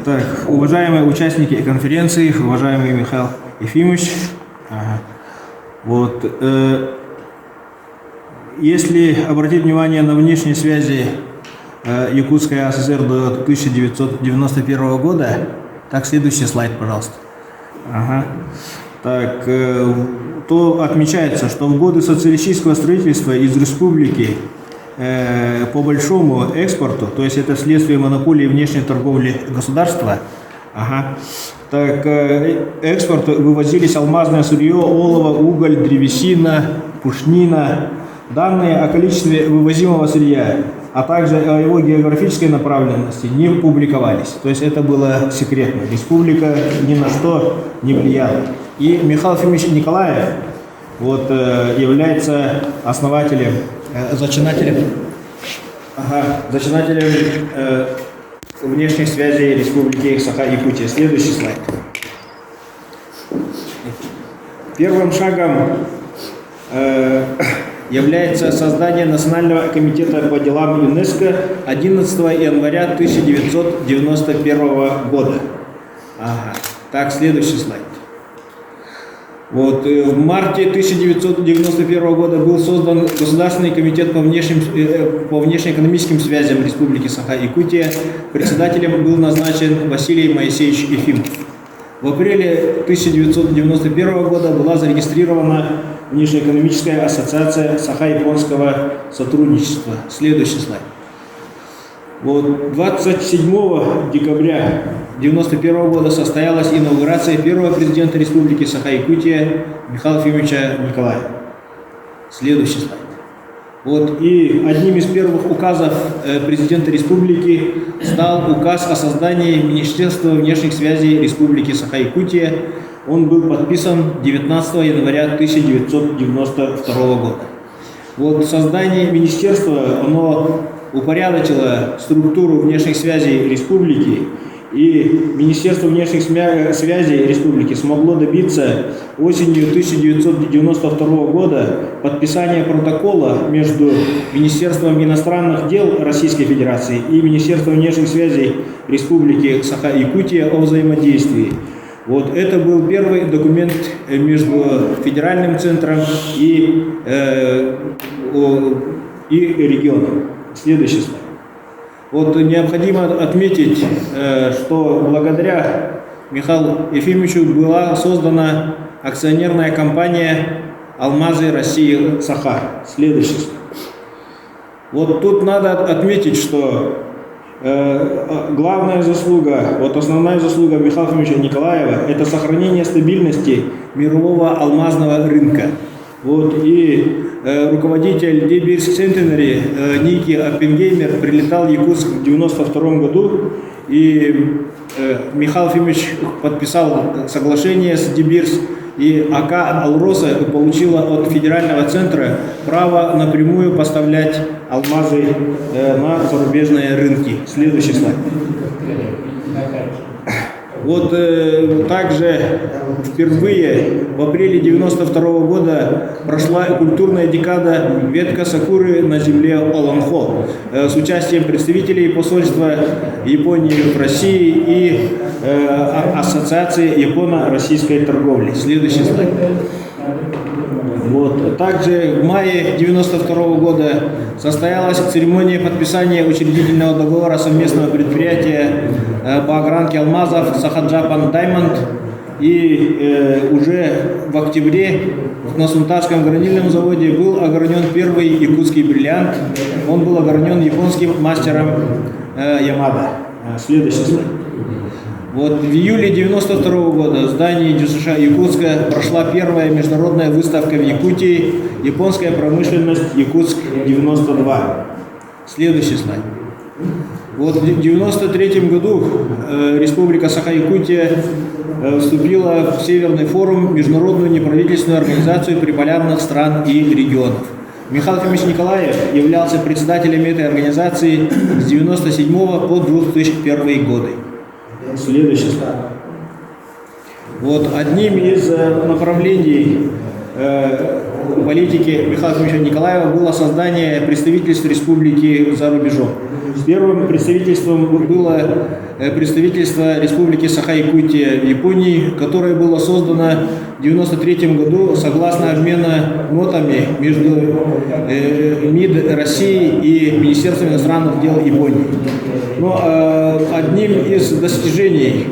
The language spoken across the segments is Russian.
Так, уважаемые участники конференции, уважаемый Михаил Ефимович, вот, если обратить внимание на внешние связи Якутской АССР до 1991 года, так, следующий слайд, пожалуйста. Так, то отмечается, что в годы социалистического строительства из республики по большому экспорту, то есть это следствие монополии внешней торговли государства, так, экспорт вывозились алмазное сырье, олово, уголь, древесина, пушнина. Данные о количестве вывозимого сырья, а также о его географической направленности не публиковались. То есть это было секретно. Республика ни на что не влияла. И Михаил Ефимович Николаев вот, является основателем, зачинателем внешних связей Республики Саха-Якутия. Следующий слайд. Первым шагом является создание Национального комитета по делам ЮНЕСКО 11 января 1991 года. Так, следующий слайд. Вот, в марте 1991 года был создан Государственный комитет по внешнеэкономическим связям Республики Саха-Якутия. Председателем был назначен Василий Моисеевич Ефимов. В апреле 1991 года была зарегистрирована Внешнеэкономическая ассоциация Саха-Японского сотрудничества. Следующий слайд. Вот, 27 декабря 1991 года состоялась инаугурация первого президента Республики Саха-Якутия Михаила Ефимовича Николаева. Следующий слайд. Вот, и одним из первых указов президента республики стал указ о создании Министерства внешних связей Республики Саха-Якутия. Он был подписан 19 января 1992 года. Вот, создание министерства, оно упорядочило структуру внешних связей республики, и Министерство внешних связей республики смогло добиться осенью 1992 года подписания протокола между Министерством иностранных дел Российской Федерации и Министерством внешних связей Республики Саха-Якутия о взаимодействии. Вот это был первый документ между федеральным центром и регионом. Следующий слайд. Вот необходимо отметить, что благодаря Михаилу Ефимовичу была создана акционерная компания «Алмазы России Саха». Следующий слайд. Вот тут надо отметить, что главная заслуга, вот основная заслуга Михаила Ефимовича Николаева – это сохранение стабильности мирового алмазного рынка. Вот, и руководитель Дебирск Центенари Ники Оппенгеймер прилетал в Якутск в 1992 году, и Михаил Ефимович подписал соглашение с Дебирск, и АК «Алроса» получила от федерального центра право напрямую поставлять алмазы на зарубежные рынки. Следующий слайд. Вот также впервые в апреле 1992 года прошла культурная декада «Ветка сакуры на земле Олонхо» с участием представителей посольства Японии в России и Ассоциации японо-российской торговли. Следующий слайд. Вот. Также в мае 1992 года состоялась церемония подписания учредительного договора совместного предприятия по огранке алмазов Саха-Джапан Даймонд. И уже в октябре на Сунтарском гранильном заводе был огранен первый якутский бриллиант. Он был огранен японским мастером Ямада. Следующий слайд. Вот в июле 1992 года в здании ДЮСШ Якутска прошла первая международная выставка в Якутии «Японская промышленность Якутск-92». Следующий слайд. Вот в 1993 году Республика Саха-Якутия вступила в Северный форум, международную неправительственную организацию приполярных стран и регионов. Михаил Ефимович Николаев являлся председателем этой организации с 1997 по 2001 годы. Следующий слайд. Вот одним из направлений политики Михаила Ефимовича Николаева было создание представительств республики за рубежом. Первым представительством было представительство республики Саха-Якутия в Японии, которое было создано в 1993 году согласно обмена нотами между МИД России и Министерством иностранных дел Японии. Но одним из достижений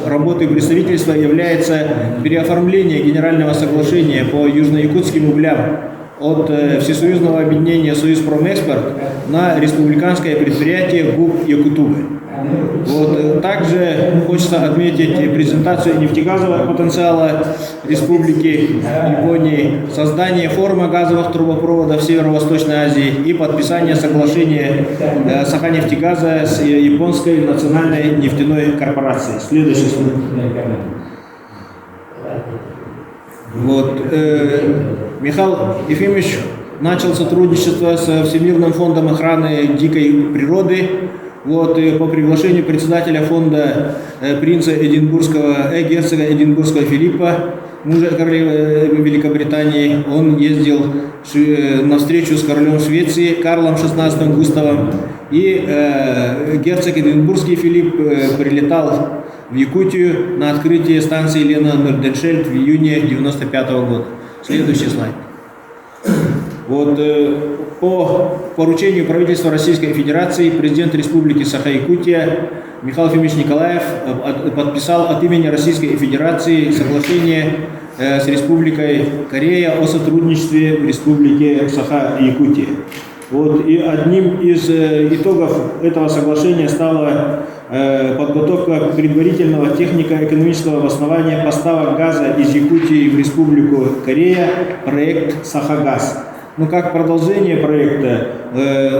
работы представительства является переоформление Генерального соглашения по южно-якутским углям от Всесоюзного объединения «Союзпромэкспорт» на республиканское предприятие ГУП Якутубы. Вот. Также хочется отметить презентацию нефтегазового потенциала Республики Японии, создание форума газовых трубопроводов в Северо-Восточной Азии и подписание соглашения Саханефтегаза с Японской национальной нефтяной корпорацией. Следующий слайд. Вот. Михаил Ефимович начал сотрудничество с Всемирным фондом охраны дикой природы. Вот, и по приглашению председателя фонда принца герцога Эдинбургского Филиппа, мужа королевы Великобритании, он ездил на встречу с королем Швеции Карлом XVI Густавом, и герцог Эдинбургский Филипп прилетал в Якутию на открытие станции Лена Норденшельд в июне 1995 года. Следующий слайд. Вот, по поручению правительства Российской Федерации президент Республики Саха-Якутия Михаил Ефимович Николаев подписал от имени Российской Федерации соглашение с Республикой Корея о сотрудничестве в Республике Саха-Якутия. Вот, и одним из итогов этого соглашения стала подготовка предварительного технико-экономического обоснования поставок газа из Якутии в Республику Корея, проект «Сахагаз». Ну, как продолжение проекта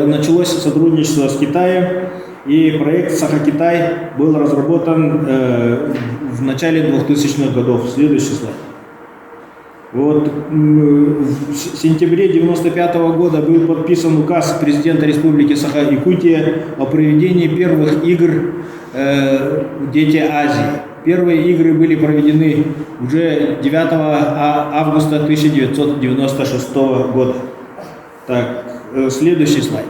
началось сотрудничество с Китаем, и проект «Саха-Китай» был разработан в начале 2000-х годов. Следующий слайд. Вот, в сентябре 1995 года был подписан указ президента Республики Саха-Якутия о проведении первых игр «Дети Азии». Первые игры были проведены уже 9 августа 1996 года. Так, следующий слайд.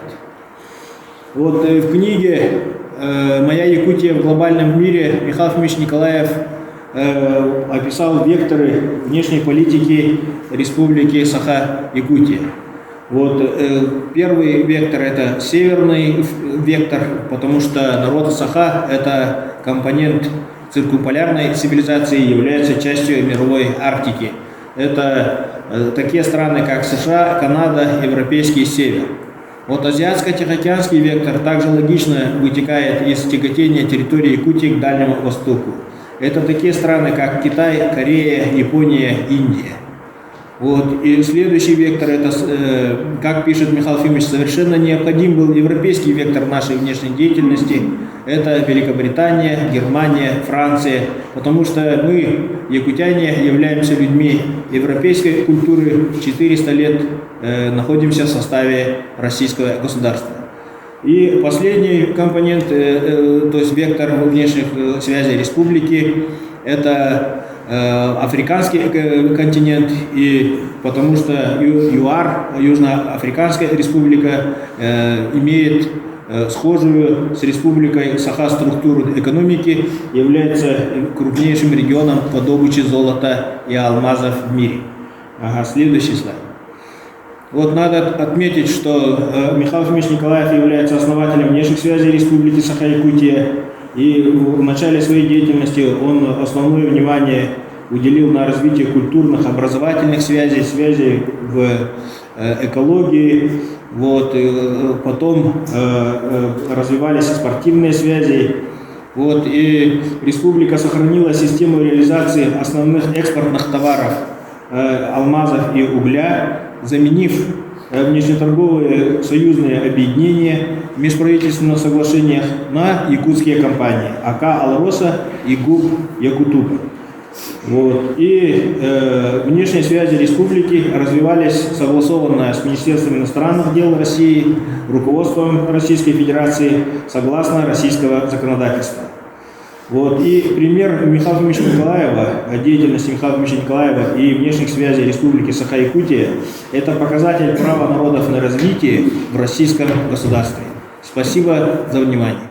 Вот в книге «Моя Якутия в глобальном мире» Михаил Ефимович Николаев описал векторы внешней политики Республики Саха-Якутия. Вот, первый вектор – это северный вектор, потому что народ Саха – это компонент циркумполярной цивилизации, является частью мировой Арктики. Это такие страны, как США, Канада, Европейский Север. Вот азиатско-тихоокеанский вектор также логично вытекает из тяготения территории Якутии к Дальнему Востоку. Это такие страны, как Китай, Корея, Япония, Индия. Вот. И следующий вектор, это, как пишет Михаил Ефимович, совершенно необходим был европейский вектор нашей внешней деятельности. Это Великобритания, Германия, Франция, потому что мы, якутяне, являемся людьми европейской культуры, 400 лет находимся в составе российского государства. И последний компонент, то есть вектор внешних связей республики, это африканский континент, и потому что ЮАР, Южноафриканская республика, имеет схожую с республикой Саха структуру экономики, является крупнейшим регионом по добыче золота и алмазов в мире. Ага, следующий слайд. Вот надо отметить, что Михаил Ефимович Николаев является основателем внешних связей Республики Саха-Якутия, и в начале своей деятельности он основное внимание уделил на развитие культурных, образовательных связей, связей в экологии. Вот, потом развивались спортивные связи. Вот, и республика сохранила систему реализации основных экспортных товаров алмазов и угля, заменив внешнеторговые союзные объединения в межправительственных соглашениях на якутские компании АК «Алроса» и ГУП «Якутуба». Вот. И внешние связи республики развивались согласованно с Министерством иностранных дел России, руководством Российской Федерации, согласно российского законодательства. Вот. И пример Михаила Фомича Николаева, деятельности Михаила Фомича Николаева и внешних связей Республики Саха-Якутия – это показатель права народов на развитие в российском государстве. Спасибо за внимание.